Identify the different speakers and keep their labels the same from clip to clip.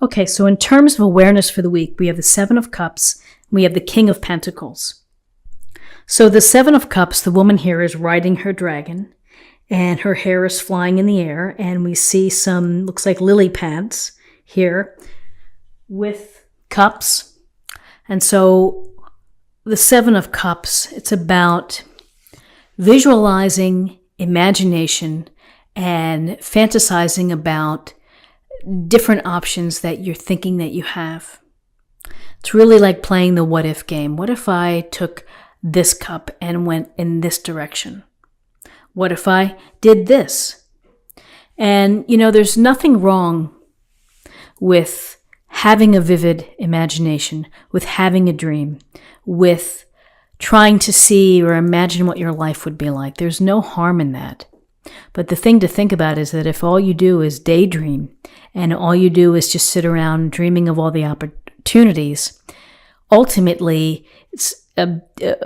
Speaker 1: Okay, so in terms of awareness for the week, we have the Seven of Cups, we have the King of Pentacles. So the Seven of Cups, the woman here is riding her dragon, and her hair is flying in the air, and we see some, looks like lily pads here with cups. And so the Seven of Cups, it's about visualizing, imagination, and fantasizing about different options that you're thinking that you have. It's really like playing the what if game. What if I took this cup and went in this direction? What if I did this? And, there's nothing wrong with having a vivid imagination, with having a dream, with trying to see or imagine what your life would be like. There's no harm in that. But the thing to think about is that if all you do is daydream and all you do is just sit around dreaming of all the opportunities, ultimately it's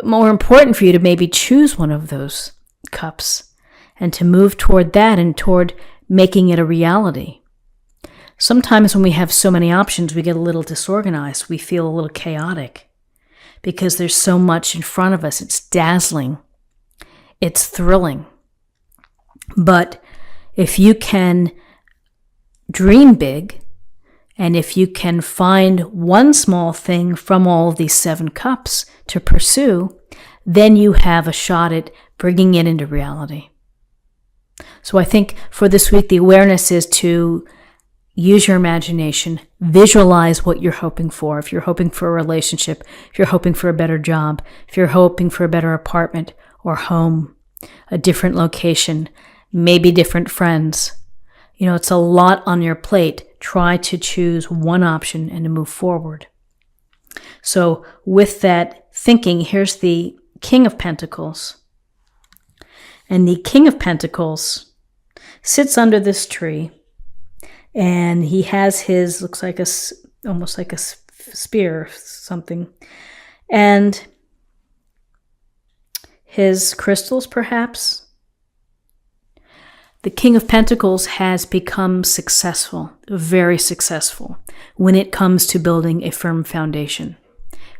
Speaker 1: more important for you to maybe choose one of those cups and to move toward that and toward making it a reality. Sometimes when we have so many options, we get a little disorganized. We feel a little chaotic because there's so much in front of us. It's dazzling. It's thrilling. But if you can dream big, and if you can find one small thing from all of these seven cups to pursue, then you have a shot at bringing it into reality. So I think for this week, the awareness is to use your imagination, visualize what you're hoping for. If you're hoping for a relationship, if you're hoping for a better job, if you're hoping for a better apartment or home, a different location, maybe different friends. It's a lot on your plate. Try to choose one option and to move forward. So with that thinking, here's the King of Pentacles. And the King of Pentacles sits under this tree, and he has his, looks like almost like a spear or something, and his crystals perhaps. The King of Pentacles has become successful, very successful, when it comes to building a firm foundation.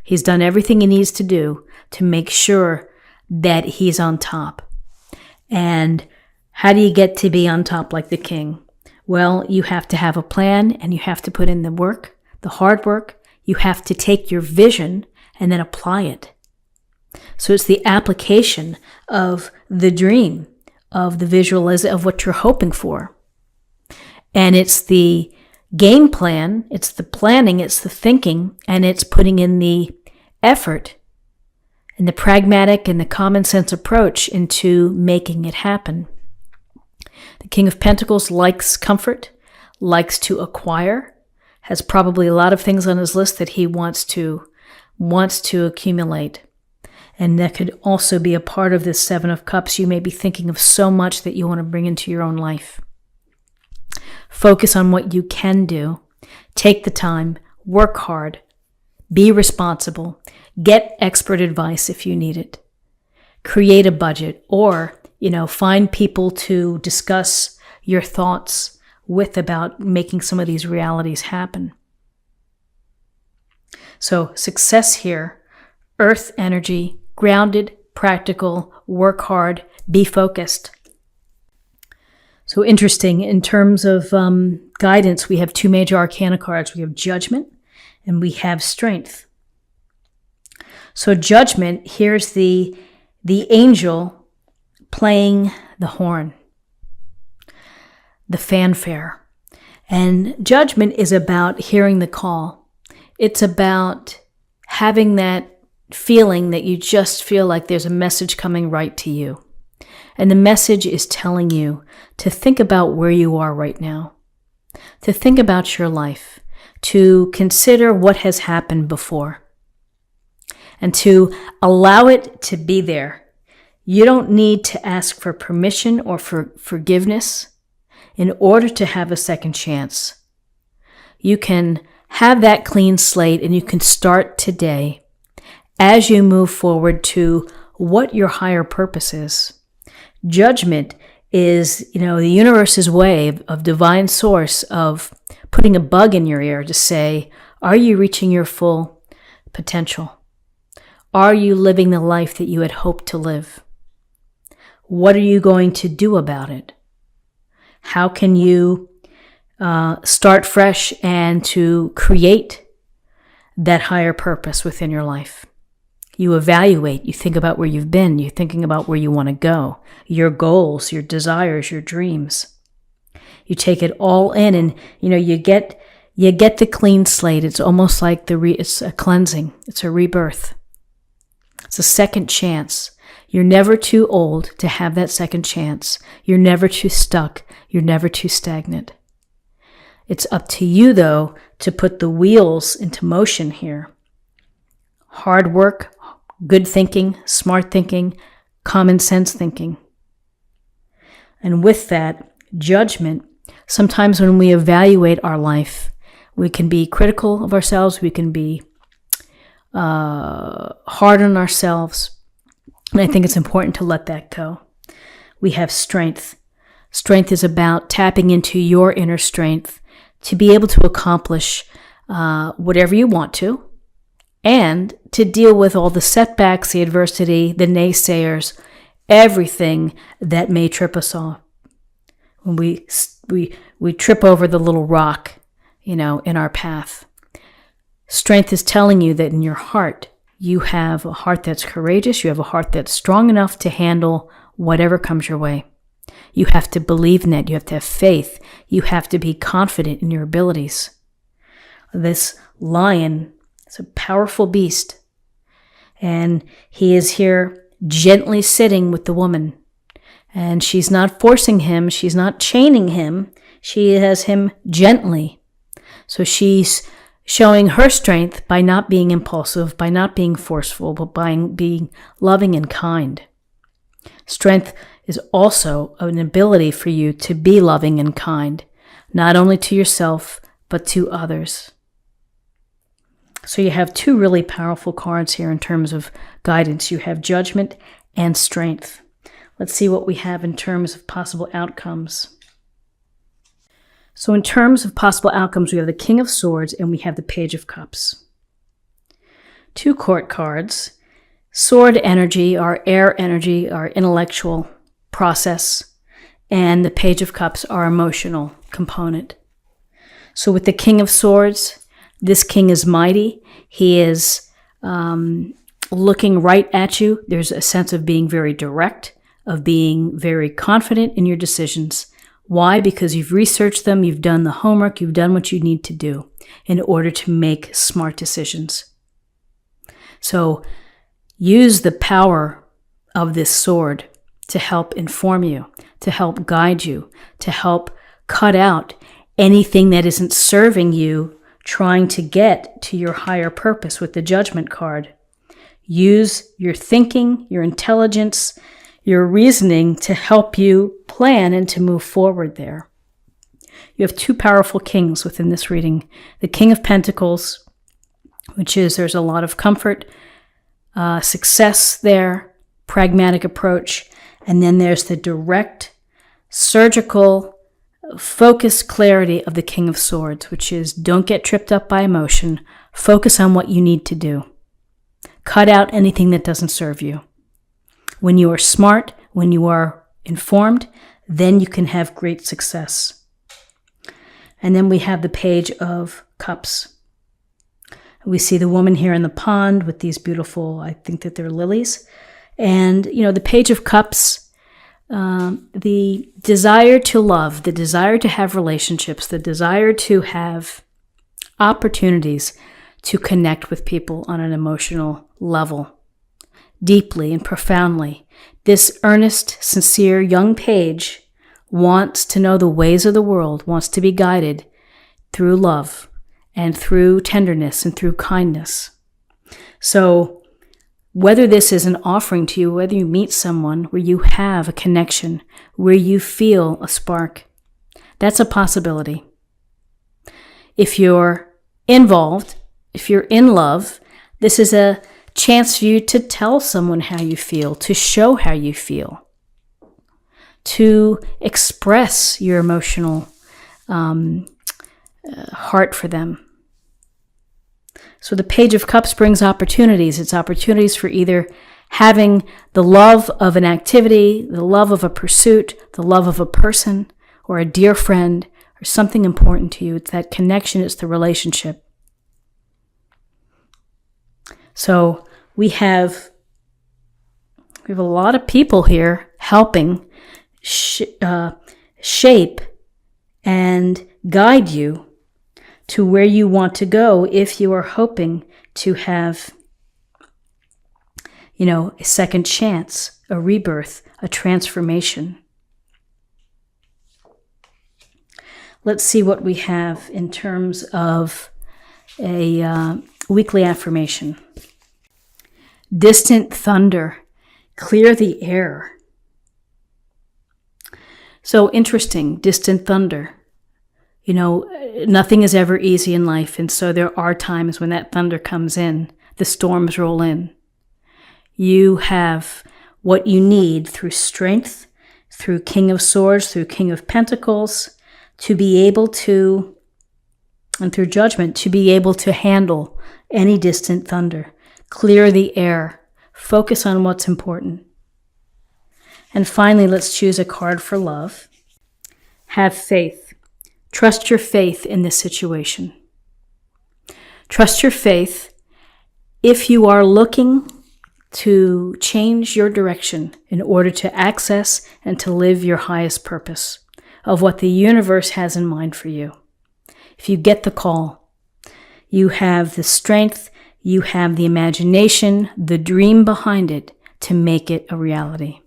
Speaker 1: He's done everything he needs to do to make sure that he's on top. And how do you get to be on top like the king? Well, you have to have a plan, and you have to put in the work, the hard work. You have to take your vision and then apply it. So it's the application of the dream, of the visualization of what you're hoping for. And it's the game plan, it's the planning, it's the thinking, and it's putting in the effort and the pragmatic and the common sense approach into making it happen. The King of Pentacles likes comfort, likes to acquire, has probably a lot of things on his list that he wants to accumulate. And that could also be a part of this Seven of Cups. You may be thinking of so much that you want to bring into your own life. Focus on what you can do. Take the time. Work hard. Be responsible. Get expert advice if you need it. Create a budget, or, find people to discuss your thoughts with about making some of these realities happen. So success here, earth energy, grounded, practical, work hard, be focused. So interesting, in terms of guidance, we have two major arcana cards. We have Judgment and we have Strength. So Judgment, here's the angel playing the horn, the fanfare. And Judgment is about hearing the call. It's about having that feeling that you just feel like there's a message coming right to you. And the message is telling you to think about where you are right now, to think about your life, to consider what has happened before, and to allow it to be there. You don't need to ask for permission or for forgiveness in order to have a second chance. You can have that clean slate, and you can start today as you move forward to what your higher purpose is. Judgment is, the universe's way of divine source of putting a bug in your ear to say, are you reaching your full potential? Are you living the life that you had hoped to live? What are you going to do about it? How can you start fresh and to create that higher purpose within your life? You evaluate, you think about where you've been, you're thinking about where you want to go, your goals, your desires, your dreams. You take it all in, and you get the clean slate. It's almost like it's a cleansing, it's a rebirth. It's a second chance. You're never too old to have that second chance. You're never too stuck. You're never too stagnant. It's up to you, though, to put the wheels into motion here. Hard work, good thinking, smart thinking, common sense thinking. And with that, judgment. Sometimes when we evaluate our life, we can be critical of ourselves. We can be hard on ourselves. And I think it's important to let that go. We have strength. Strength is about tapping into your inner strength to be able to accomplish whatever you want to, and to deal with all the setbacks, the adversity, the naysayers, everything that may trip us off. When we trip over the little rock, in our path. Strength is telling you that in your heart, you have a heart that's courageous. You have a heart that's strong enough to handle whatever comes your way. You have to believe in that. You have to have faith. You have to be confident in your abilities. This lion is a powerful beast, and he is here gently sitting with the woman. And she's not forcing him. She's not chaining him. She has him gently. So she's showing her strength by not being impulsive, by not being forceful, but by being loving and kind. Strength is also an ability for you to be loving and kind, not only to yourself, but to others. So you have two really powerful cards here in terms of guidance. You have judgment and strength. Let's see what we have in terms of possible outcomes. So in terms of possible outcomes, we have the King of Swords and we have the Page of Cups. Two court cards. Sword energy, our air energy, our intellectual process, and the Page of Cups, our emotional component. So with the King of Swords, this king is mighty. He is looking right at you. There's a sense of being very direct, of being very confident in your decisions. Why? Because you've researched them, you've done the homework, you've done what you need to do in order to make smart decisions. So use the power of this sword to help inform you, to help guide you, to help cut out anything that isn't serving you, trying to get to your higher purpose with the Judgment card. Use your thinking, your intelligence, your reasoning to help you plan and to move forward there. You have two powerful kings within this reading. The King of Pentacles, which is there's a lot of comfort, success there, pragmatic approach. And then there's the direct, surgical, focused clarity of the King of Swords, which is don't get tripped up by emotion. Focus on what you need to do. Cut out anything that doesn't serve you. When you are smart, when you are informed, then you can have great success. And then we have the Page of Cups. We see the woman here in the pond with these beautiful, I think that they're lilies. And, the Page of Cups, the desire to love, the desire to have relationships, the desire to have opportunities to connect with people on an emotional level, deeply and profoundly. This earnest, sincere young page wants to know the ways of the world, wants to be guided through love and through tenderness and through kindness. So whether this is an offering to you, whether you meet someone where you have a connection, where you feel a spark, that's a possibility. If you're involved, if you're in love, this is a chance for you to tell someone how you feel, to show how you feel, to express your emotional heart for them. So the Page of Cups brings opportunities. It's opportunities for either having the love of an activity, the love of a pursuit, the love of a person, or a dear friend, or something important to you. It's that connection, it's the relationship. So we have a lot of people here helping shape and guide you to where you want to go if you are hoping to have, a second chance, a rebirth, a transformation. Let's see what we have in terms of a weekly affirmation. Distant thunder, clear the air. So interesting, distant thunder. Nothing is ever easy in life, and so there are times when that thunder comes in, the storms roll in. You have what you need through strength, through King of Swords, through King of Pentacles, to be able to, and through judgment, to be able to handle any distant thunder. Clear the air. Focus on what's important. And finally, let's choose a card for love. Have faith. Trust your faith in this situation. Trust your faith if you are looking to change your direction in order to access and to live your highest purpose of what the universe has in mind for you. If you get the call, you have the strength, you have the imagination, the dream behind it to make it a reality.